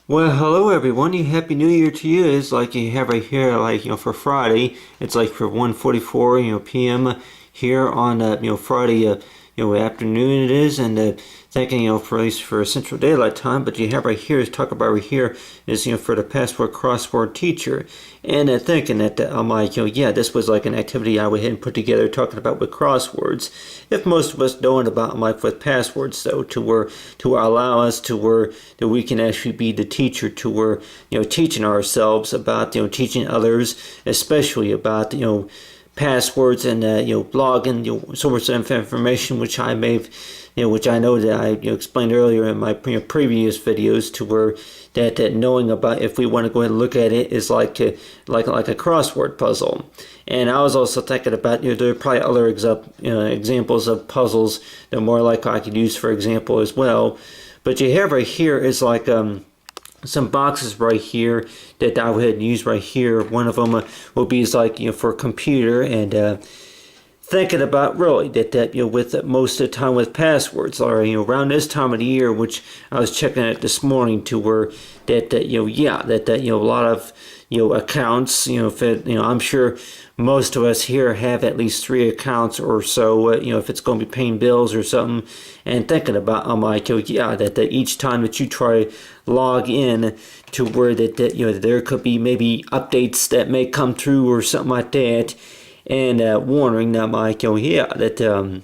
Well, hello everyone. Happy New Year to you. It's like you have right here, for Friday. It's like for 1:44, p.m. here on, Friday, afternoon it is, and thinking, for at least for Central Daylight Time. But you have right here is talk about right here is, for the password crossword teacher, and thinking that I'm like, yeah, this was like an activity I went ahead and put together talking about with crosswords. If most of us knowing about like with passwords though, to allow us to where that we can actually be the teacher to where teaching ourselves about teaching others, especially about passwords and blogging sources of information, which I may have, which I know that I explained earlier in my previous videos, to where that knowing about if we want to go ahead and look at it is like a crossword puzzle. And I was also thinking about there are probably other examples of puzzles that more like I could use for example as well. But you have right here is like some boxes right here that I would use right here. One of them will be is like for a computer, and thinking about really that with most of the time with passwords, or around this time of the year, which I was checking it this morning, to where that a lot of accounts, I'm sure most of us here have at least 3 accounts or so, if it's going to be paying bills or something, and thinking about, I'm like, that each time that you try log in, to where that there could be maybe updates that may come through or something like that, and wondering that, like, that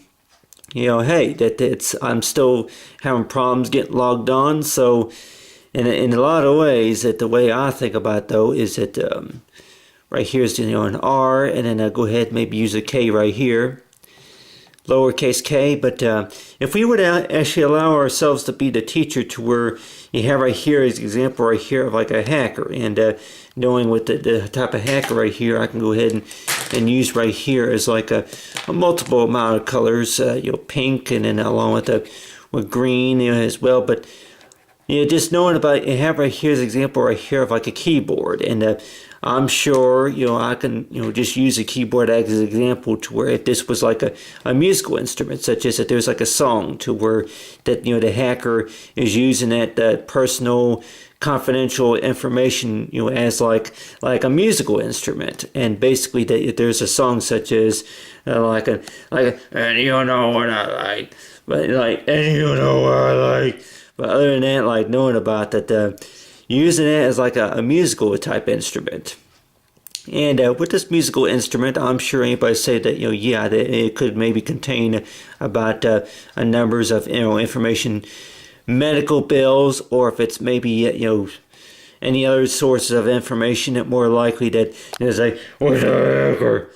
hey, that I'm still having problems getting logged on. So in a lot of ways, that the way I think about it, though, is that right here is an R, and then I'll go ahead and maybe use a K right here, lowercase k. But if we would actually allow ourselves to be the teacher, to where you have right here is an example right here of like a hacker, and knowing what the type of hacker right here, I can go ahead and use right here as like a multiple amount of colors, pink, and then along with green as well. But just knowing about, you have right here is an example right here of like a keyboard, and I'm sure I can just use a keyboard as an example, to where if this was like a musical instrument, such as that there's like a song, to where that the hacker is using that personal confidential information as like a musical instrument, and basically that there's a song such as and you know what I like, but like, and you know what I like. But other than that, like knowing about that, using it as like a musical type instrument. And with this musical instrument, I'm sure anybody say that that it could maybe contain about a numbers of information, medical bills, or if it's maybe any other sources of information, that more likely that it's like, what the heck, or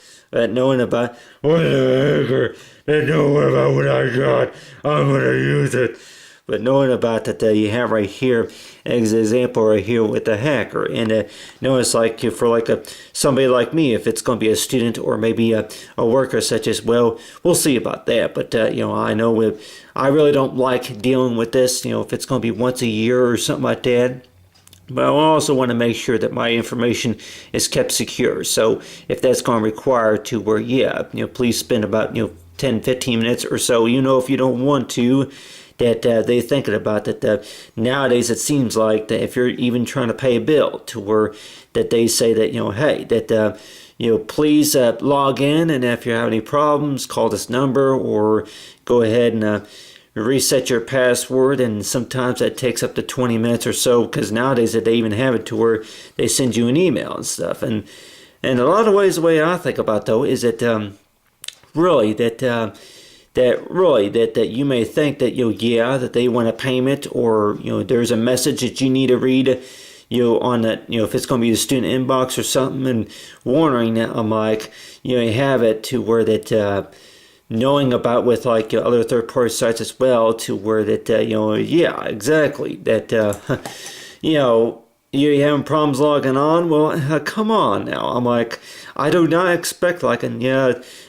knowing about what the heck, or knowing about what I got, I'm gonna use it. But knowing about that, you have right here as an example right here with the hacker, and notice like for like somebody like me, if it's going to be a student or maybe a worker such as, well, we'll see about that. But I know I really don't like dealing with this. If it's going to be once a year or something like that. But I also want to make sure that my information is kept secure. So if that's going to require to where, please spend about 10-15 minutes or so. If you don't want to, that they're thinking about that. Nowadays, it seems like that if you're even trying to pay a bill, to where that they say that hey, that please log in, and if you have any problems, call this number, or go ahead and reset your password. And sometimes that takes up to 20 minutes or so, because nowadays that they even have it to where they send you an email and stuff. And a lot of ways, the way I think about though is that really that you may think that that they want a payment, or there's a message that you need to read on that, if it's going to be the student inbox or something, and wondering that, I'm like, you have it to where that knowing about with like other third-party sites as well, to where that exactly that you're having problems logging on. Well, come on now. I'm like, I do not expect like, and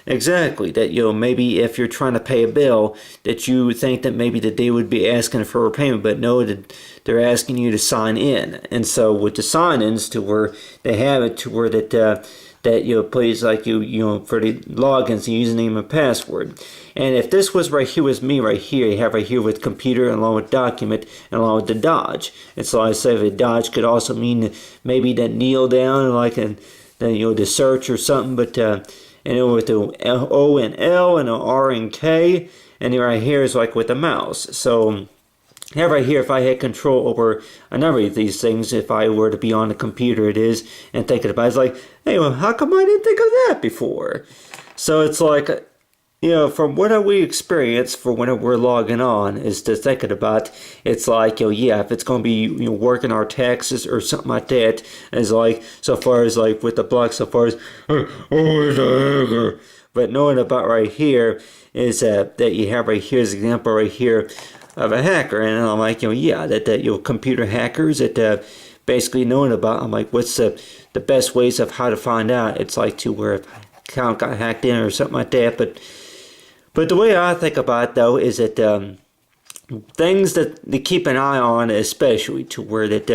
exactly that maybe if you're trying to pay a bill, that you think that maybe that they would be asking for a payment, but no, that they're asking you to sign in. And so with the sign-ins, to where they have it to where that that please for the logins, the username and password. And if this was right here was me right here, you have right here with computer along with document and along with the dodge. And so I say the dodge could also mean maybe that kneel down the search or something, but and then with the O and L and the R and K, and then right here is like with the mouse. So have right here, if I had control over a number of these things, if I were to be on the computer, it is, and thinking about it, it's like, hey, well, how come I didn't think of that before? So it's like, from what we experience for when we're logging on, is to thinking about, it's like, if it's going to be, working our taxes or something like that, is like, so far as like with the block, so far as, but knowing about right here is that you have right here's an example right here of a hacker, and I'm like, that computer hackers that basically knowing about, I'm like, what's the best ways of how to find out? It's like to where if account got hacked in or something like that, but the way I think about it though is that things that to keep an eye on, especially to where that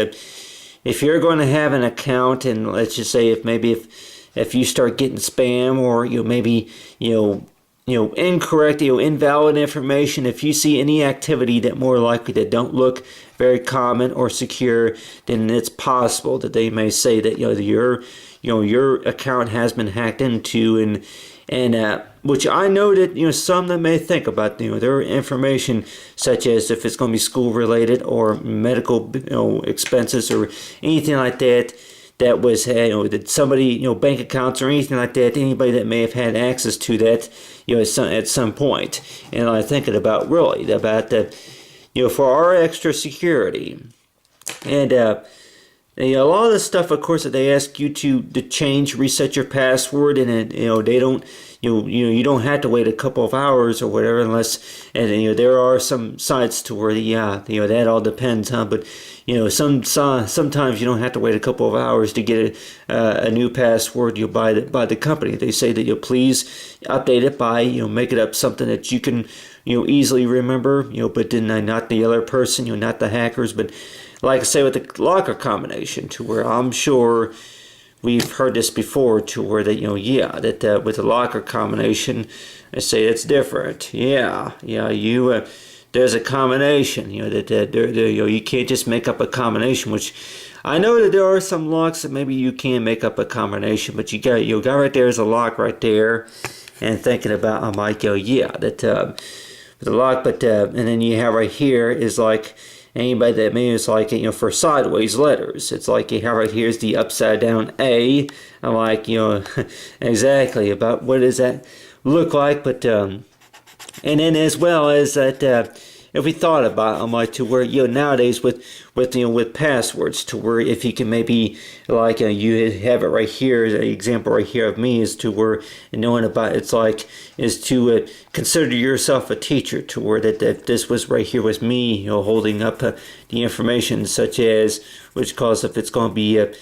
if you're going to have an account, and let's just say if you start getting spam or maybe incorrect, invalid information, if you see any activity that more likely that don't look very common or secure, then it's possible that they may say that your account has been hacked into, and which I know that some that may think about their information, such as if it's going to be school related or medical expenses or anything like that. That was that somebody bank accounts or anything like that. Anybody that may have had access to that at some point. And I'm thinking about really about that for our extra security. And a lot of the stuff, of course, that they ask you to change, reset your password, and they don't. You don't have to wait a couple of hours or whatever, unless, and there are some sites to where that all depends, huh? But sometimes you don't have to wait a couple of hours to get a new password by the company. They say that please update it by make it up something that you can easily remember, but then not the other person, not the hackers, but like I say with the locker combination, to where I'm sure we've heard this before, to where that that with the locker combination, I say it's different. There's a combination. You can't just make up a combination. Which I know that there are some locks that maybe you can make up a combination, but you got right there's a lock right there, and thinking about I'm like the lock, but and then you have right here is like. Anybody that means like for sideways letters, it's like you have right here is the upside down A. I'm like exactly about what does that look like, but and then as well as that if we thought about I'm like to where nowadays with passwords, to where if you can maybe like you have it right here, the example right here of me is to where knowing about it's like is to consider yourself a teacher, to where that if this was right here was me holding up the information, such as which calls if it's going to be the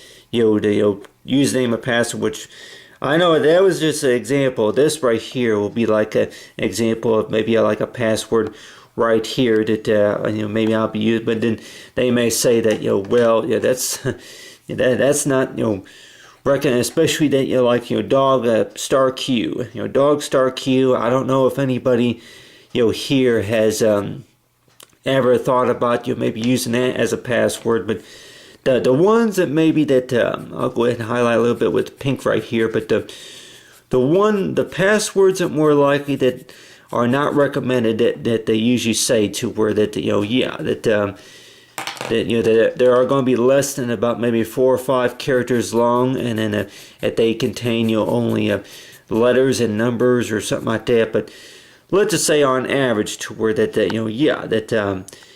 username or password, which I know that was just an example. This right here will be like an example of maybe like a password right here that maybe I'll be used, but then they may say that that's not reckon, especially that dog star Q, dog star Q. I don't know if anybody here has ever thought about maybe using that as a password, but the ones that maybe that I'll go ahead and highlight a little bit with pink right here, but the passwords that more likely that are not recommended that they usually say, to where that that there are going to be less than about maybe 4 or 5 characters long, and then that they contain only letters and numbers or something like that. But let's just say on average, to where that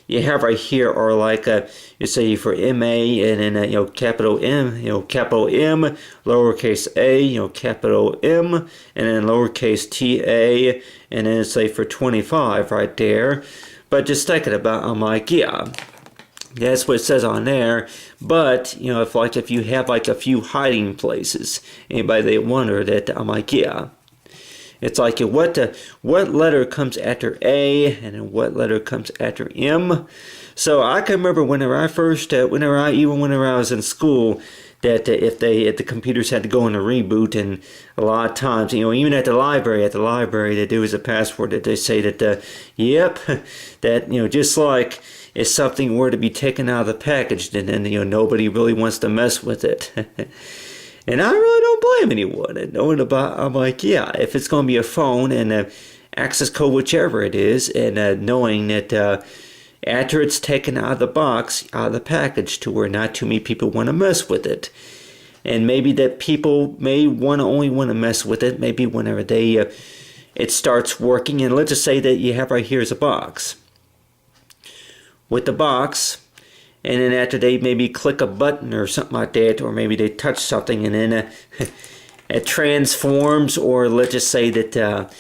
you have right here are like you say for MA, and then capital M, capital M, lowercase a, capital M, and then lowercase TA, and then say for 25 right there. But just thinking about, I'm like, that's what it says on there. But if you have like a few hiding places, anybody that wonder that, I'm like, it's like what letter comes after A, and then what letter comes after M. So I can remember whenever I was in school, that if the computers had to go in a reboot, and a lot of times, even at the library, that there was a password that they say that, yep, that, just like if something were to be taken out of the package, then nobody really wants to mess with it. And I really don't blame anyone. And knowing about, I'm like, yeah, if it's going to be a phone and access code, whichever it is, and knowing that after it's taken out of the box, out of the package, to where not too many people want to mess with it. And maybe that people may only want to mess with it maybe whenever it starts working. And let's just say that you have right here is a box. With the box, and then after they maybe click a button or something like that, or maybe they touch something, and then it transforms, or let's just say that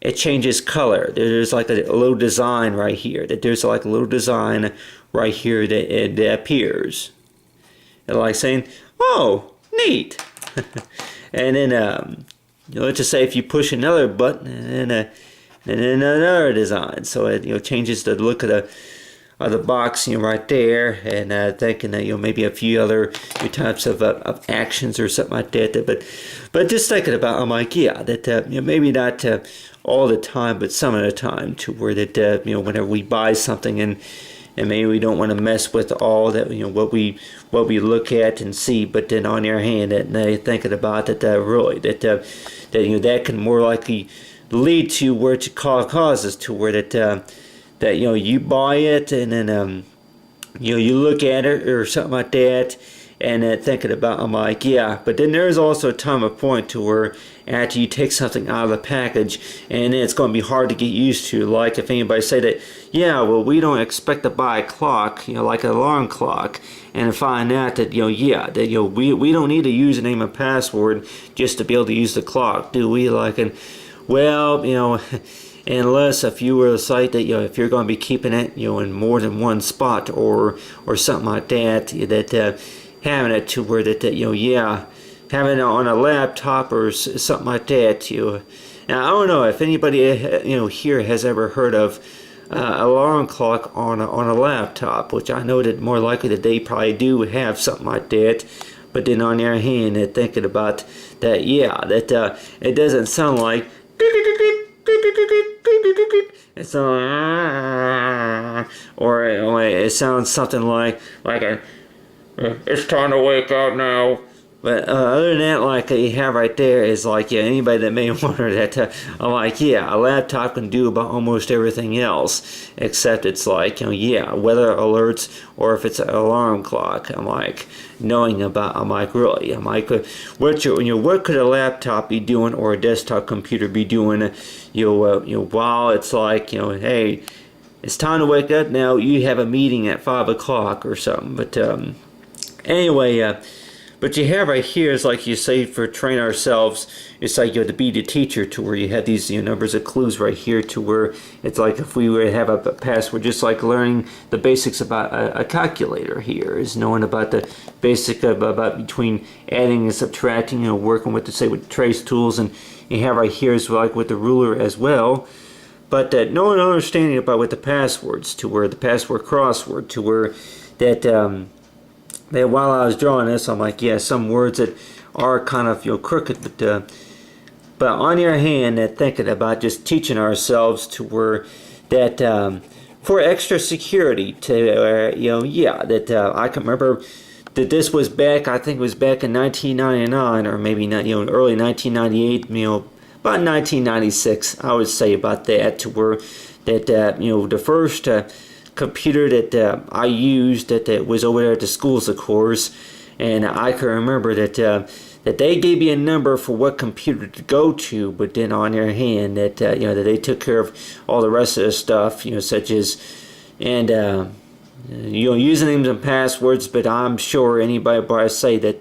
it changes color. There's like a little design right here. That there's like a little design right here that appears. And like saying, oh, neat. And then let's just say if you push another button, and then another design. So it changes the look of the box, right there, and thinking that maybe a few other types of actions or something like that. But just thinking about, I'm like, yeah, that maybe not all the time, but some of the time, to where that whenever we buy something and maybe we don't want to mess with all that what we look at and see, but then on the other hand, that thinking about that really that can more likely lead to where to causes to where that you buy it, and then you look at it or something like that, and thinking about, I'm like, yeah, but then there's also a point to where after you take something out of the package, and then it's going to be hard to get used to. Like if anybody say that, yeah, well, we don't expect to buy a clock, like an alarm clock, and find out that yeah, that we don't need to use a name and password just to be able to use the clock, do we? Like, and well, unless if you were a site that if you're going to be keeping it in more than one spot or something like that, having it to where that yeah, having it on a laptop or something like that. Now I don't know if anybody here has ever heard of alarm clock on a laptop, which I know that more likely that they probably do have something like that. But then on the other hand, they're thinking about that, yeah, that it doesn't sound like it's or it sounds something like it's time to wake up now. But other than that, like you have right there is like, yeah, anybody that may wonder that, I'm like, yeah, a laptop can do about almost everything else, except it's like, yeah, weather alerts, or if it's an alarm clock. I'm like, knowing about, I'm like, really, I'm like, what could a laptop be doing, or a desktop computer be doing, while it's like, hey, it's time to wake up now, you have a meeting at 5 o'clock or something. But anyway, but you have right here is like you say for train ourselves, it's like you have to be the teacher, to where you have these numbers of clues right here, to where it's like if we were to have a password, just like learning the basics about a calculator here, is knowing about the basic about between adding and subtracting, working with with trace tools, and you have right here is like with the ruler as well. But knowing and understanding about with the passwords, to where the password crossword, to where that while I was drawing this, I'm like, yeah, some words that are kind of crooked, but on the other hand, that thinking about just teaching ourselves to where that for extra security, to yeah, that I can remember that this was back, I think it was back in 1999, or maybe not, early 1998, about 1996, I would say about that, to where that the first computer that I used that was over there at the schools, of course, and I can remember that they gave me a number for what computer to go to, but then on their hand that that they took care of all the rest of the stuff, such as and usernames and passwords. But I'm sure anybody probably say that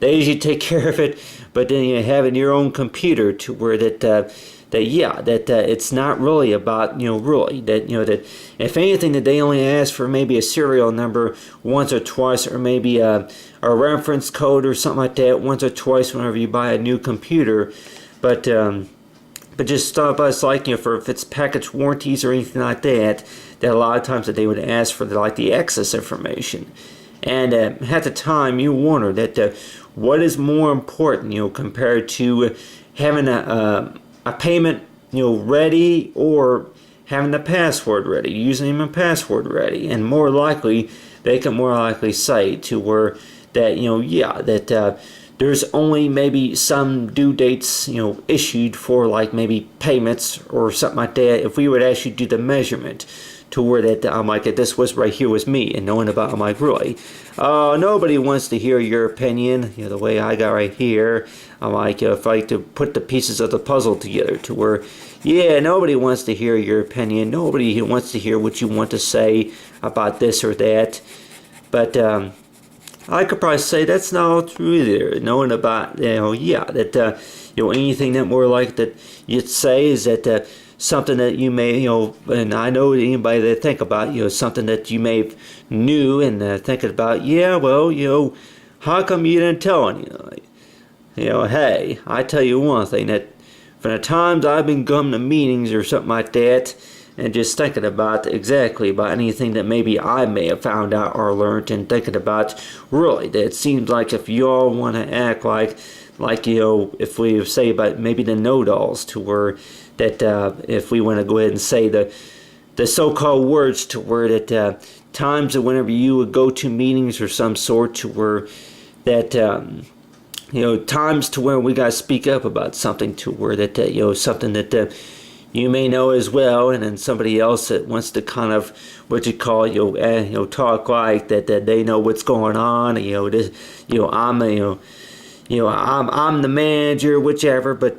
they usually take care of it, but then having your own computer, to where that yeah, that it's not really about, really, that, that if anything, that they only ask for maybe a serial number once or twice, or maybe a reference code or something like that once or twice whenever you buy a new computer. But just stuff us like, for if it's package warranties or anything like that, that a lot of times that they would ask for the access information. And at the time, you wonder that what is more important, compared to having a payment, ready, or having the password ready, username and password ready. And more likely, they can more likely say to where that, that there's only maybe some due dates, issued for like maybe payments or something like that. If we would actually do the measurement to where that I'm like, this was right here was me, and knowing about, I'm like, really, nobody wants to hear your opinion, the way I got right here. I'm like, if I like to put the pieces of the puzzle together to where, yeah, nobody wants to hear your opinion. Nobody wants to hear what you want to say about this or that. But I could probably say that's not true either. Knowing about, that, anything that more like that you'd say is that something that you may, and I know anybody that think about, something that you may have knew and thinking about, yeah, well, how come you didn't tell anyone? Hey, I tell you one thing, that from the times I've been going to meetings or something like that, and just thinking about exactly about anything that maybe I may have found out or learned, and thinking about, really, that it seems like if you all want to act like if we say about maybe the know-it-alls, to where that if we want to go ahead and say the so-called words, to where that times that whenever you would go to meetings or some sort, to where that times to where we got to speak up about something, to where that something that you may know as well, and then somebody else that wants to kind of what you call talk like that they know what's going on. I'm the manager, whichever. But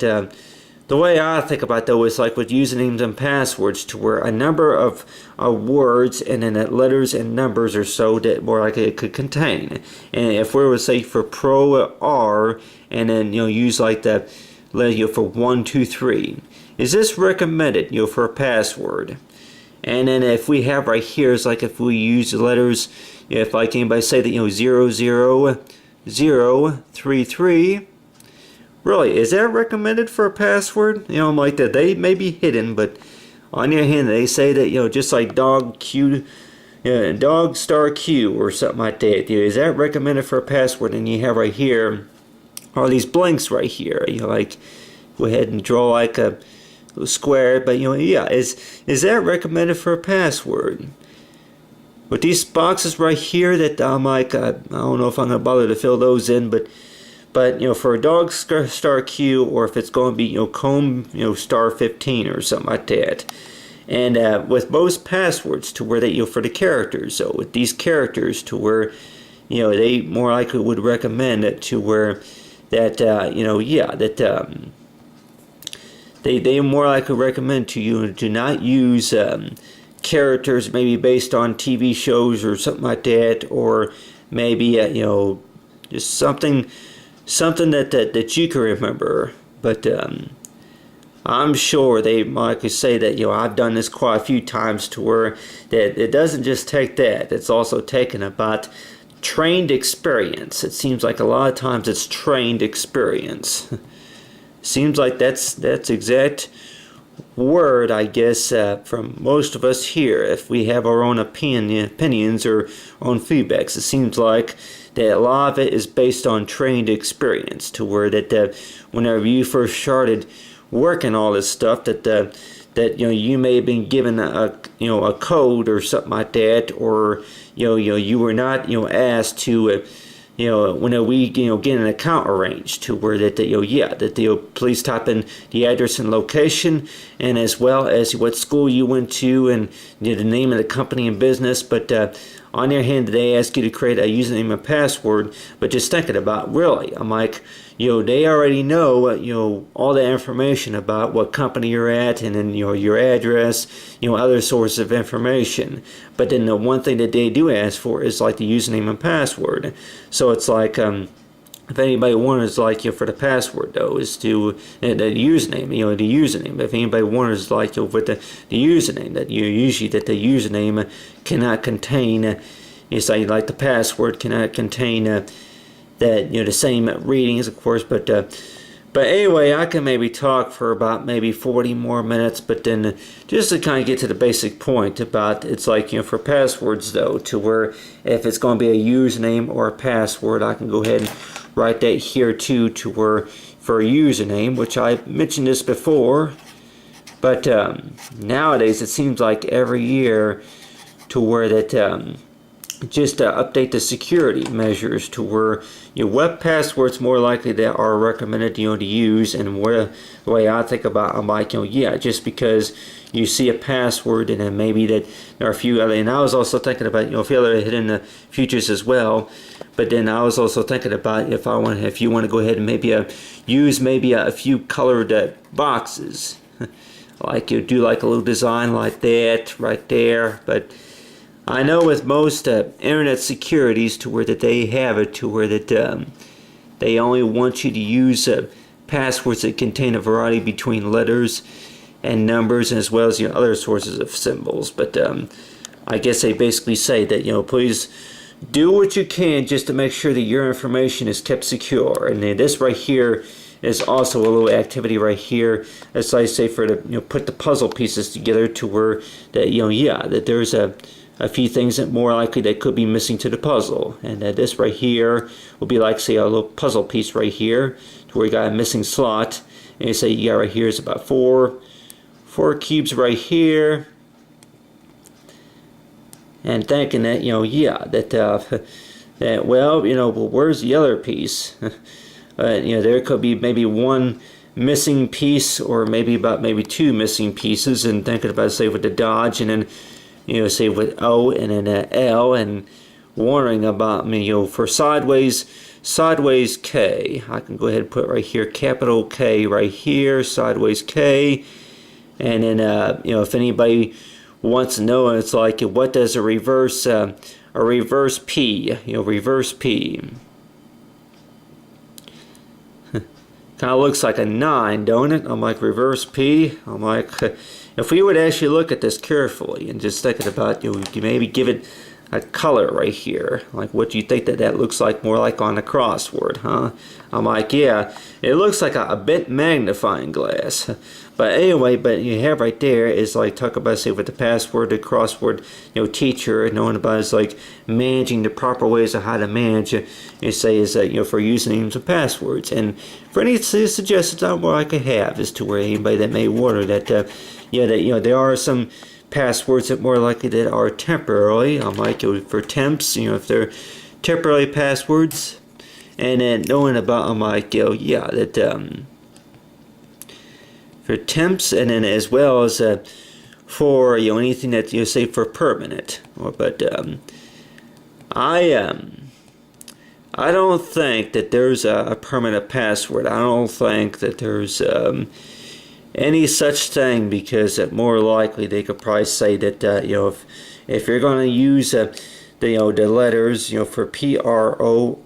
the way I think about though is like with usernames and passwords, to where a number of words and then letters and numbers or so that more like it could contain. And if we were to say for pro R, and then use like the for 1, 2, 3. Is this recommended, for a password? And then if we have right here, is like if we use the letters, if like anybody say that 0, 0, 0, 3, 3. Really, is that recommended for a password? Like that they may be hidden, but on the other hand, they say that just like dog Q, dog star Q or something like that. Is that recommended for a password? And you have right here all these blanks right here. Like go ahead and draw like a square, but is that recommended for a password? With these boxes right here that I'm like, I don't know if I'm gonna bother to fill those in, but for a dog star Q, or if it's going to be comb star 15 or something like that. And with most passwords, to where they for the characters, so with these characters, to where they more likely would recommend it, to where that they more likely recommend to you to not use characters maybe based on TV shows or something like that, or maybe just something that you can remember. But I'm sure they might say that I've done this quite a few times, to where that it doesn't just take that, it's also taken about trained experience. It seems like a lot of times it's trained experience. Seems like that's exact word, I guess, from most of us here. If we have our own opinions or own feedbacks, it seems like that a lot of it is based on trained experience, to where that whenever you first started working all this stuff, that you may have been given a code or something like that, or you were not asked to when we get an account arranged, to where that please type in the address and location, and as well as what school you went to, and the name of the company and business. But on the other hand, they ask you to create a username and password. But just thinking about, really, I'm like, they already know all the information about what company you're at, and then your address, other sources of information. But then the one thing that they do ask for is like the username and password. So it's like if anybody wonders, like for the password though, is to the username, the username. If anybody wonders, like with the username, that usually that the username cannot contain, it's like the password cannot contain that the same readings, of course, but But anyway, I can maybe talk for about maybe 40 more minutes, but then just to kind of get to the basic point about, it's like, for passwords though, to where if it's going to be a username or a password, I can go ahead and write that here too, to where for a username, which I mentioned this before, but nowadays it seems like every year to where that just update the security measures to where web passwords more likely that are recommended to use, and where the way I think about it, I'm like, yeah, just because you see a password and then maybe that there are a few other, and I was also thinking about a few other hidden features as well, but then I was also thinking about if you want to go ahead and maybe use maybe a few colored boxes, like you do like a little design like that right there. But I know with most internet securities to where that they have it to where that they only want you to use passwords that contain a variety between letters and numbers, as well as other sources of symbols. But I guess they basically say that please do what you can just to make sure that your information is kept secure. And then this right here is also a little activity right here, as I say, for the put the puzzle pieces together to where that that there's a few things that more likely that could be missing to the puzzle, and this right here will be like, say, a little puzzle piece right here to where you got a missing slot, and you say you got right here is about four cubes right here, and thinking that that well where's the other piece? There could be maybe one missing piece, or maybe two missing pieces, and thinking about, say, with the dodge, and then say with O and then an L, and wondering about for sideways K, I can go ahead and put right here capital K right here, sideways K, and then if anybody wants to know, it's like, what does a reverse P, reverse P. Kind of looks like a 9, don't it? I'm like, reverse P. I'm like, if we would actually look at this carefully and just thinking about, you maybe give it a color right here. Like, what do you think that looks like more like on a crossword, huh? I'm like, yeah, it looks like a bit magnifying glass. But anyway, but you have right there is like, talk about, say, with the password, the crossword, teacher, knowing about is like managing the proper ways of how to manage it. You say is that, for usernames and passwords. And for any suggestions on what I could have as to where anybody that may wonder that, there are some passwords that more likely that are temporarily. I'm like, for temps, if they're temporary passwords, and then knowing about, I'm like, that for temps, and then as well as for anything that say for permanent. But I don't think that there's a permanent password. I don't think that there's any such thing, because more likely they could probably say that if you're going to use the letters for PROR,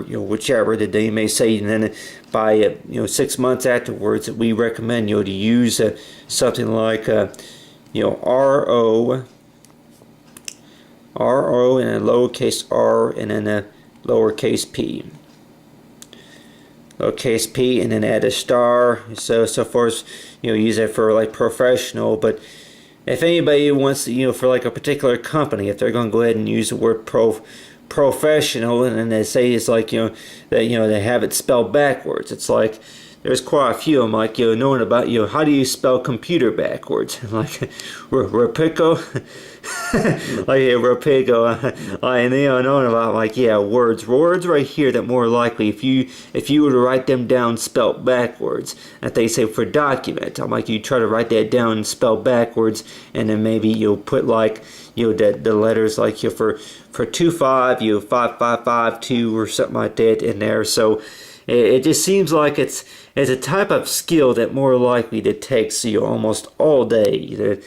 whichever that they may say, and then by 6 months afterwards, we recommend to use something like RO and a lowercase r and then a lowercase p. Lowercase p and then add a star. So far as use it for like professional. But if anybody wants to, for like a particular company, if they're going to go ahead and use the word professional, and then they say it's like that they have it spelled backwards. It's like there's quite a few. I'm like knowing about how do you spell computer backwards? Like Rapico, like Rapico, and knowing about like words right here that more likely if you were to write them down spelled backwards, that they say for document. I'm like, you try to write that down spelled backwards, and then maybe you'll put like the letters like for 25 5552 or something like that in there. So it just seems like it's a type of skill that more likely that takes almost all day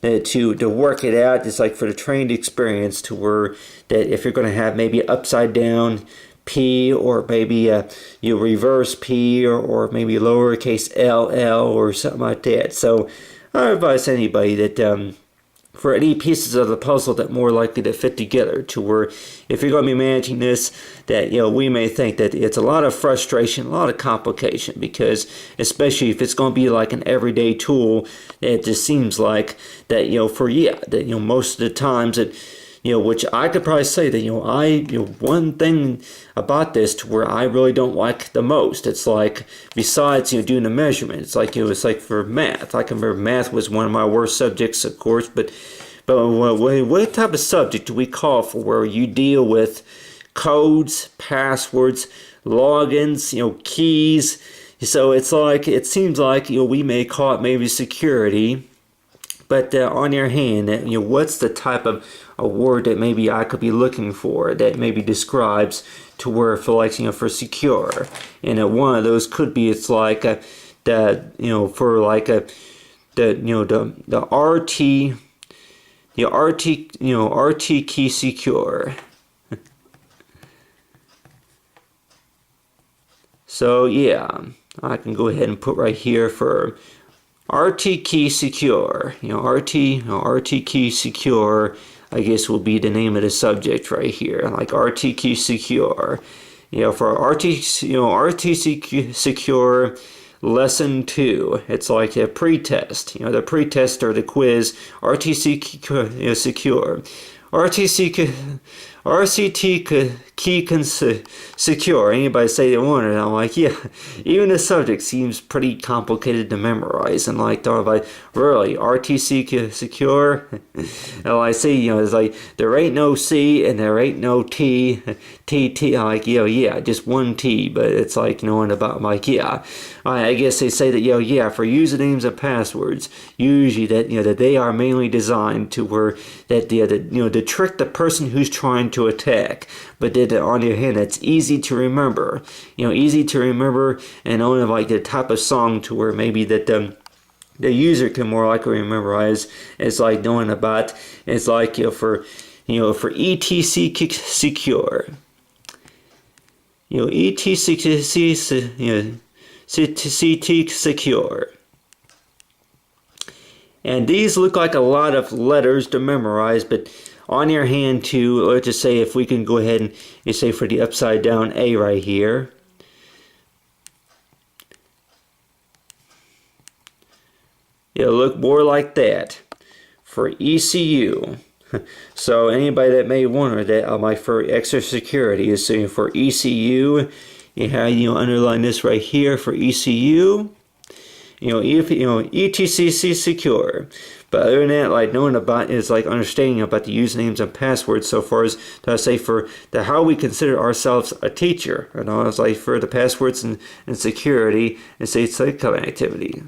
to work it out. It's like for the trained experience to where that if you're going to have maybe upside down P, or maybe you reverse P, or maybe lowercase LL or something like that. So I advise anybody that for any pieces of the puzzle that more likely to fit together, to where if you're going to be managing this, that we may think that it's a lot of frustration, a lot of complication, because especially if it's going to be like an everyday tool, it just seems like that most of the times that which I could probably say that one thing about this to where I really don't like the most, it's like, besides doing the measurement, it's like it's like for math. I can remember math was one of my worst subjects, of course, but what type of subject do we call for where you deal with codes, passwords, logins, keys? So it's like, it seems like we may call it maybe security. But on your hand, what's the type of a word that maybe I could be looking for that maybe describes to where for like for secure? And one of those could be, it's like for like the RT key secure. So yeah, I can go ahead and put right here for RT key secure. RT key secure, I guess, will be the name of the subject right here, like RT key secure. For RT secure lesson 2, it's like a pretest. The pretest or the quiz. RTC secure. RCT key secure. Anybody say they want it? I'm like, yeah. Even the subject seems pretty complicated to memorize, and like, they're like, really, RTC secure? And I see, it's like, there ain't no C and there ain't no T. I'm like, yeah, just one T, but it's like knowing about. I'm like, yeah. I guess they say that, yeah, for usernames and passwords, usually that that they are mainly designed to where that to trick the person who's trying to attack, but that on the other hand, that's easy to remember. And only like the type of song to where maybe that the user can more likely memorize. It's like knowing about. It's like for ETC secure. CT secure. And these look like a lot of letters to memorize, but on your hand too, let's just say if we can go ahead and say for the upside down A right here. It'll look more like that for ECU. So anybody that may wonder that like for extra security is saying for ECU, you have underline this right here for ECU. ETCC secure. But other than that, like knowing about is like understanding about the usernames and passwords so far as to say for the how we consider ourselves a teacher. It's like for the passwords and security and say it's like activity.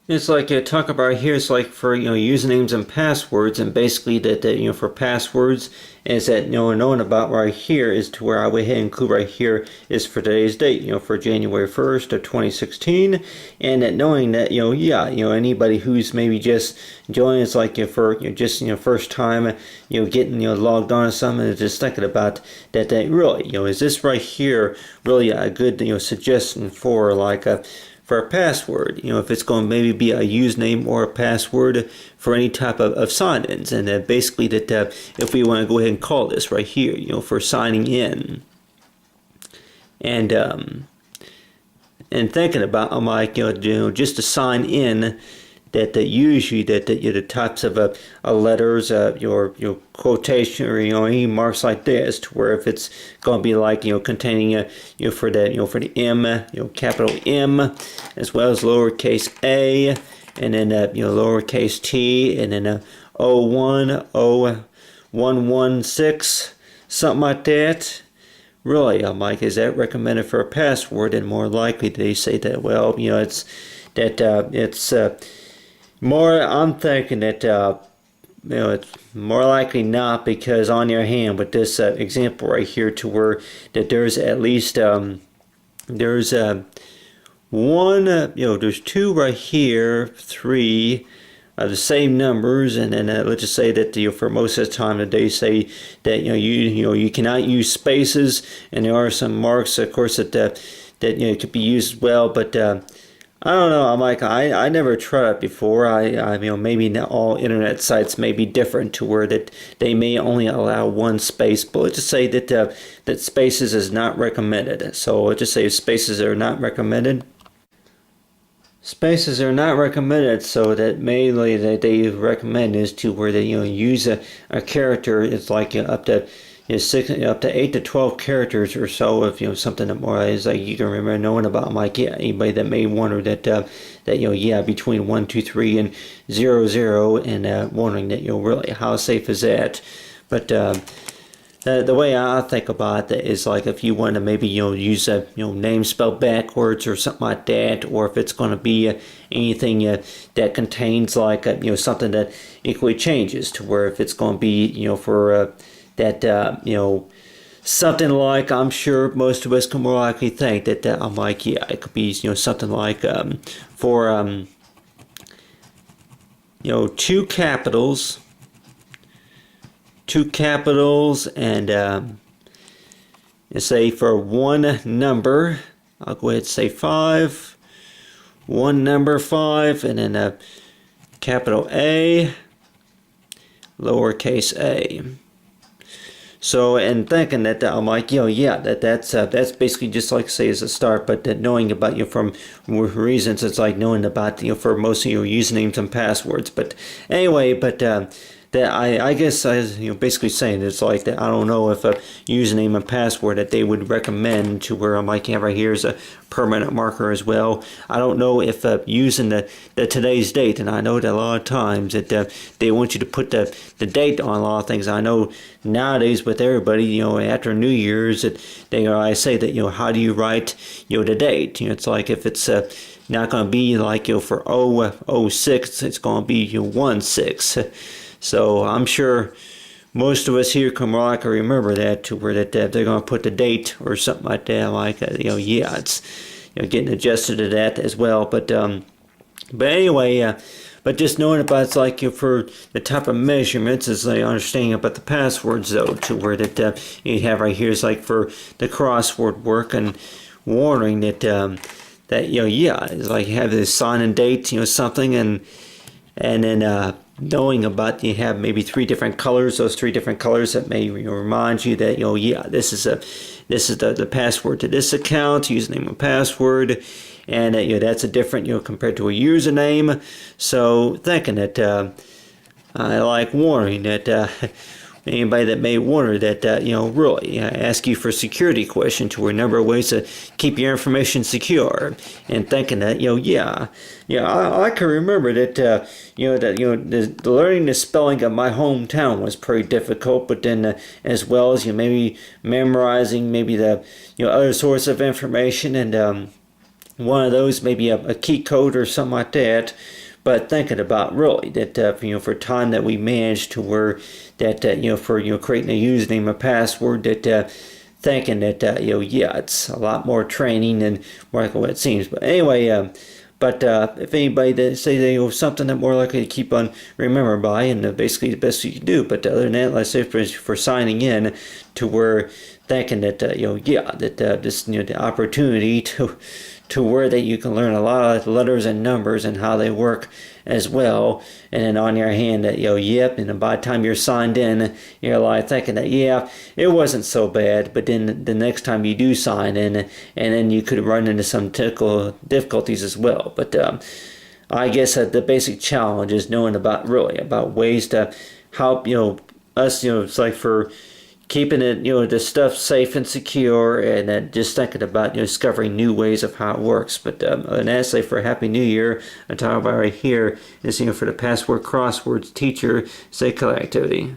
It's like talk about here. It's like for usernames and passwords, and basically that for passwords is that knowing about right here is to where I went ahead and include right here is for today's date, for January 1st of 2016, and that knowing that anybody who's maybe just joining, it's like for just first time getting logged on to something and just thinking about that really is this right here really a good suggestion for like a for a password, if it's going to maybe be a username or a password for any type of sign-ins, and basically that if we want to go ahead and call this right here, for signing in, and thinking about, I'm like, just to sign in, that usually that the types of letters, your quotation or any marks like this, to where if it's going to be like containing for that for the M, capital M, as well as lowercase a, and then lowercase t, and then 01, 0116, something like that. Really, I'm like, is that recommended for a password? And more likely they say that, well, it's more, I'm thinking that it's more likely not, because on your hand with this example right here, to where that there's at least there's one there's two right here, three the same numbers, and then let's just say that for most of the time that they say that you cannot use spaces, and there are some marks, of course, that could be used as well, but I don't know. I'm like I never tried it before. Maybe not all internet sites may be different to where that they may only allow one space. But let's just say that that spaces is not recommended. So let's just say spaces are not recommended. Spaces are not recommended, so that mainly that they recommend is to where they use a character. It's like up to up to 8 to 12 characters or so. If something that more is like you can remember knowing about. Like anybody that may wonder that that between 1 2 3 and 0 0 and wondering that really how safe is that, but. The way I think about it is like if you want to maybe use a name spelled backwards or something like that, or if it's going to be anything that contains like something that equally changes to where if it's going to be for that something like I'm sure most of us can more likely think that I'm like it could be something like for two capitals and say for one number, I'll go ahead and say 5, one number 5, and then a capital A, lowercase a. So, and thinking that I'm like, that's basically just like say as a start, but that knowing about from reasons, it's like knowing about for most of your usernames and passwords. But anyway, that I guess I was basically saying it's like that I don't know if a username and password that they would recommend to where I'm like right here is a permanent marker as well. I don't know if using the today's date, and I know that a lot of times that they want you to put the date on a lot of things. I know nowadays with everybody after New Year's that I say that how do you write the date? It's like if it's not going to be like for 06, it's going to be 16. So I'm sure most of us here can remember that to where that they're going to put the date or something like that. Like it's getting adjusted to that as well. But anyway, but just knowing about it's like for the type of measurements is like understanding about the passwords though to where that you have right here is like for the crossword work and warning that that it's like you have this sign and date something and then knowing about you have maybe 3 different colors, those 3 different colors that may remind you that this is the password to this account, username and password, and that's a different compared to a username. So thinking that I like warning that anybody that may wonder that really ask you for security question to a number of ways to keep your information secure, and thinking that I can remember that the learning the spelling of my hometown was pretty difficult, but then as well as maybe memorizing maybe the other source of information, and one of those maybe a key code or something like that. But thinking about really that for time that we managed to where that for creating a username and password that thinking that it's a lot more training than more like what it seems. But anyway, but if anybody that say they something that more likely to keep on remember by, and basically the best you can do. But other than that, let's say for signing in to where thinking that that this the opportunity to where that you can learn a lot of letters and numbers and how they work as well, and then on your hand that and then by the time you're signed in, you're like thinking that it wasn't so bad, but then the next time you do sign in, and then you could run into some technical difficulties as well. But I guess the basic challenge is knowing about ways to help us it's like for keeping it, the stuff safe and secure, and then just thinking about discovering new ways of how it works. But and as I say for Happy New Year, I'm talking about right here is for the password crosswords teacher say activity.